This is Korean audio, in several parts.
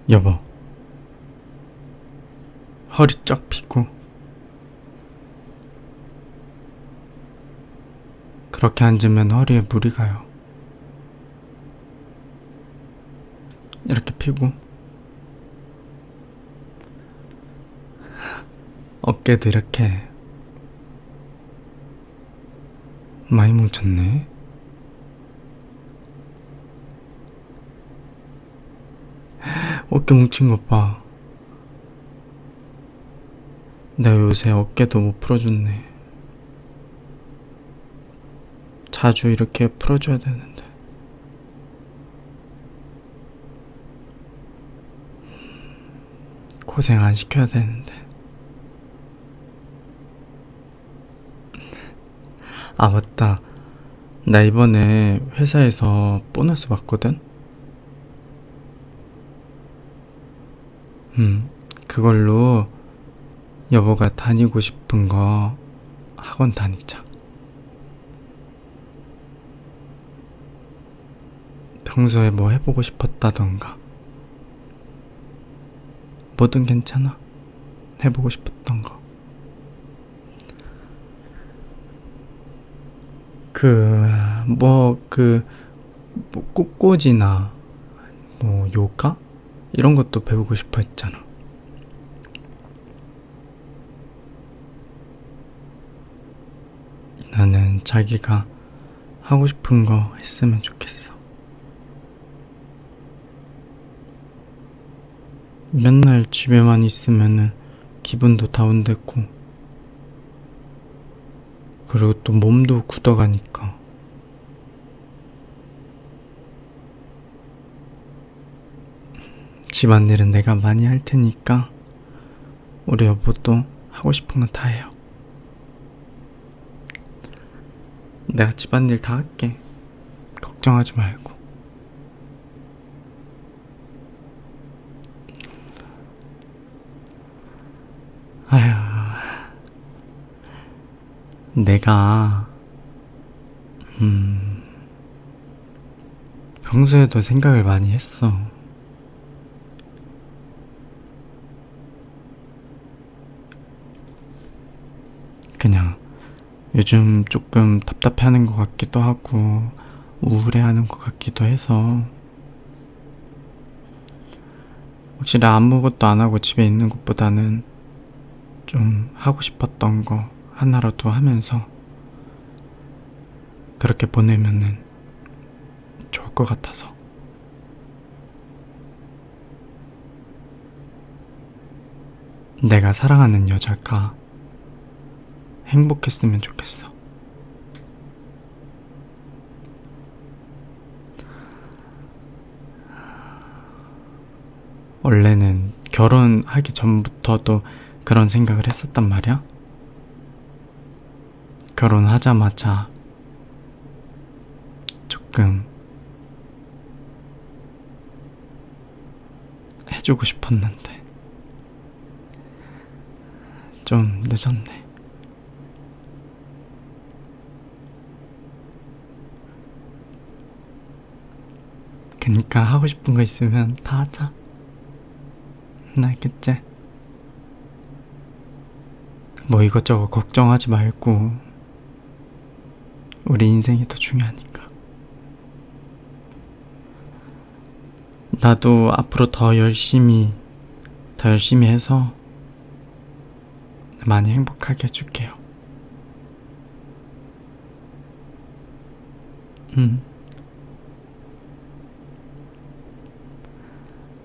여보, 허리 쫙 펴고 그렇게 앉으면 허리에 무리 가요. 이렇게 펴고 어깨도 이렇게. 많이 뭉쳤네. 어깨 뭉친 것 봐. 내가 요새 어깨도 못 풀어줬네. 자주 이렇게 풀어줘야 되는데. 고생 안 시켜야 되는데. 아, 맞다. 나 이번에 회사에서 보너스 받거든? 그걸로 여보가 다니고 싶은 거 학원 다니자. 평소에 뭐 해보고 싶었다던가. 뭐든 괜찮아. 해보고 싶었던 거. 꽃꽂이나 요가? 이런 것도 배우고 싶어 했잖아. 나는 자기가 하고 싶은 거 했으면 좋겠어. 맨날 집에만 있으면은 기분도 다운되고, 그리고 또 몸도 굳어가니까. 집안일은 내가 많이 할 테니까 우리 여보도 하고 싶은 건 다 해요. 내가 집안일 다 할게. 걱정하지 말고. 아휴, 내가 평소에도 생각을 많이 했어. 그냥 요즘 조금 답답해하는 것 같기도 하고 우울해하는 것 같기도 해서 확실히 아무것도 안 하고 집에 있는 것보다는 좀 하고 싶었던 거 하나라도 하면서 그렇게 보내면은 좋을 것 같아서. 내가 사랑하는 여자가 행복했으면 좋겠어. 원래는 결혼하기 전부터도 그런 생각을 했었단 말이야. 결혼하자마자 조금 해주고 싶었는데 좀 늦었네. 그니까 하고 싶은 거 있으면 다 하자. 나 알겠지? 뭐 이것저것 걱정하지 말고 우리 인생이 더 중요하니까. 나도 앞으로 더 열심히 해서 많이 행복하게 해줄게요.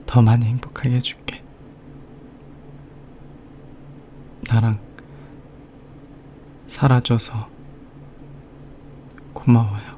더 많이 행복하게 해줄게. 나랑 살아줘서 고마워요.